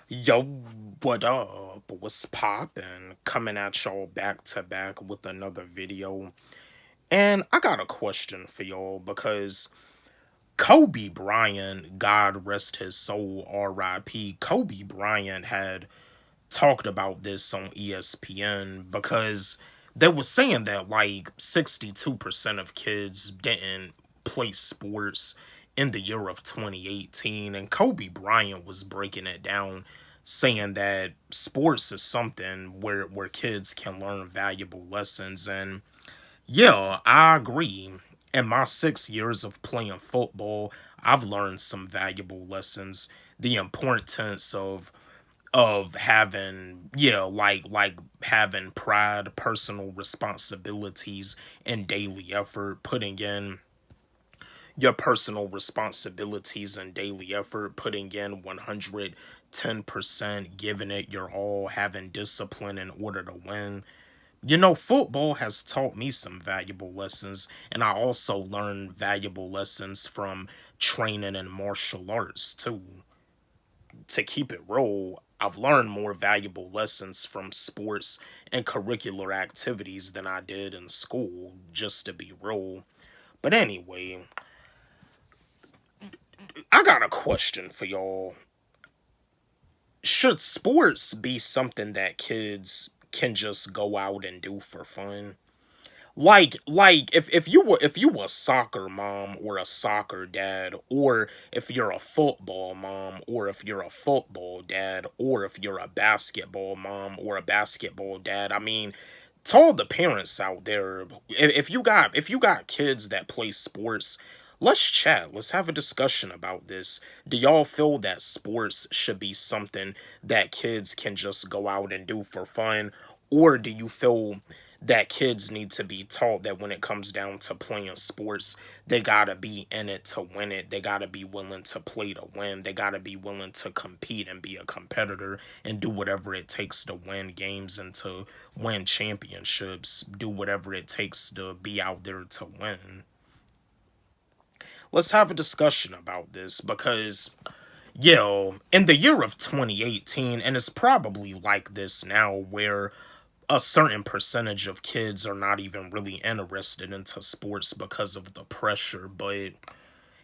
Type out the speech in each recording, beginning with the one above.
Yo, what up? What's poppin'? Coming at y'all back to back with another video. And I got a question for y'all because Kobe Bryant, God rest his soul, RIP, Kobe Bryant had talked about this on ESPN because they were saying that like 62% of kids didn't play sports in the year of 2018, and Kobe Bryant was breaking it down saying that sports is something where kids can learn valuable lessons. And yeah, I agree. In my 6 years of playing football, I've learned some valuable lessons. The importance of having, yeah, like having pride, personal responsibilities, and daily effort, putting in your personal responsibilities and daily effort, putting in 110%, giving it your all, having discipline in order to win. You know, football has taught me some valuable lessons, and I also learned valuable lessons from training in martial arts too. To keep it real, I've learned more valuable lessons from sports and curricular activities than I did in school, just to be real. But anyway, I got a question for y'all. Should sports be something that kids can just go out and do for fun? Like if you were a soccer mom or a soccer dad, or if you're a football mom, or if you're a football dad, or if you're a basketball mom or a basketball dad, I mean, to all the parents out there, if you got kids that play sports, let's chat. Let's have a discussion about this. Do y'all feel that sports should be something that kids can just go out and do for fun? Or do you feel that kids need to be taught that when it comes down to playing sports, they gotta be in it to win it. They gotta be willing to play to win. They gotta be willing to compete and be a competitor and do whatever it takes to win games and to win championships. Do whatever it takes to be out there to win. Let's have a discussion about this because, yo, in the year of 2018, and it's probably like this now where a certain percentage of kids are not even really interested into sports because of the pressure. But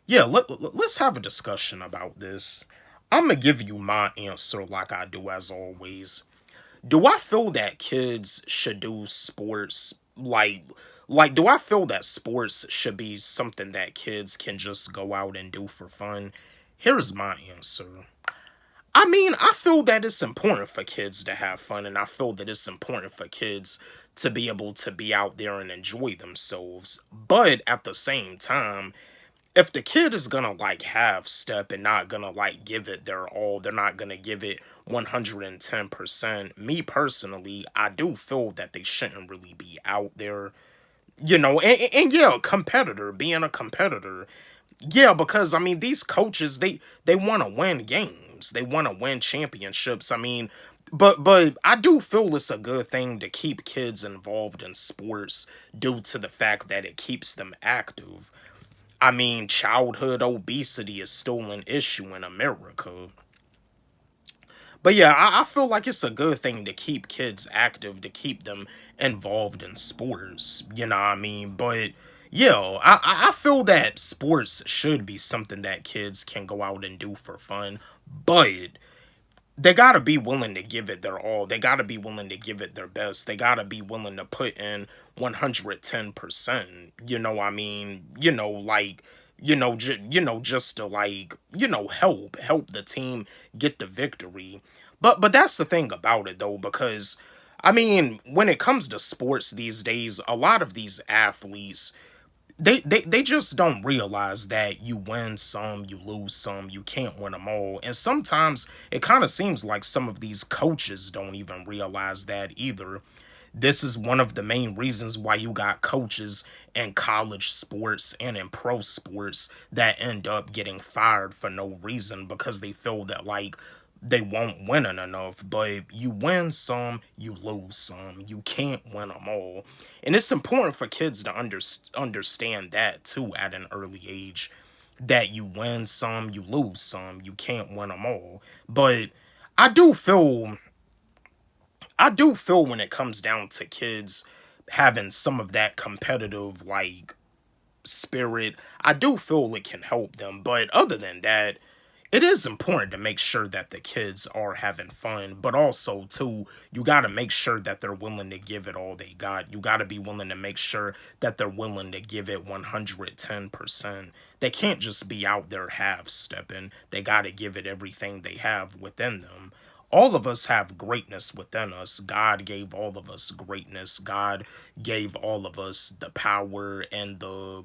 yeah, let's have a discussion about this. I'm gonna give you my answer like I do as always. Do I feel that kids should do sports like do I feel that sports should be something that kids can just go out and do for fun? Here's my answer. I mean, I feel that it's important for kids to have fun, and I feel that it's important for kids to be able to be out there and enjoy themselves. But at the same time, if the kid is gonna like have step and not gonna like give it their all, they're not gonna give it 110%. Me personally, I do feel that they shouldn't really be out there. And yeah, competitor, being a competitor. Yeah, because I mean these coaches they want to win games. They want to win championships. I mean, but I do feel it's a good thing to keep kids involved in sports due to the fact that it keeps them active. I mean, childhood obesity is still an issue in America. But yeah, I feel like it's a good thing to keep kids active, to keep them involved in sports. You know what I mean? But yeah, I feel that sports should be something that kids can go out and do for fun. But they gotta be willing to give it their all. They gotta be willing to give it their best. They gotta be willing to put in 110%. You know, I mean, just to like, help the team get the victory. But that's the thing about it though, because I mean, when it comes to sports these days, a lot of these athletes they just don't realize that you win some, you lose some, you can't win them all. And sometimes it kind of seems like some of these coaches don't even realize that either. This is one of the main reasons why you got coaches in college sports and in pro sports that end up getting fired for no reason because they feel that like they won't win enough. But you win some, you lose some. You can't win them all. And it's important for kids to understand that too at an early age, that you win some, you lose some. You can't win them all. But I do feel I do feel when it comes down to kids having some of that competitive like spirit, I do feel it can help them. But other than that, it is important to make sure that the kids are having fun, but also too, you got to make sure that they're willing to give it all they got. You got to be willing to make sure that they're willing to give it 110%. They can't just be out there half stepping. They got to give it everything they have within them. All of us have greatness within us. God gave all of us greatness. God gave all of us the power and the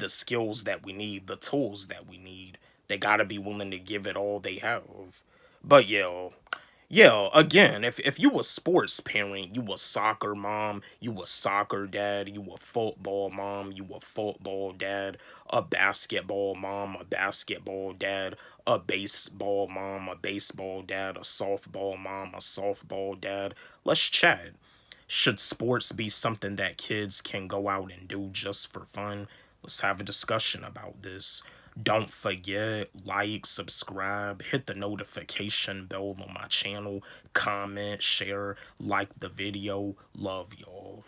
skills that we need, the tools that we need. They gotta be willing to give it all they have. But again, if you a sports parent, you a soccer mom, you a soccer dad, you a football mom, you a football dad, a basketball mom, a basketball dad, a baseball mom, a baseball dad, a softball mom, a softball dad. Let's chat. Should sports be something that kids can go out and do just for fun? Let's have a discussion about this. Don't forget, like, subscribe, hit the notification bell on my channel, comment, share, like the video. Love y'all.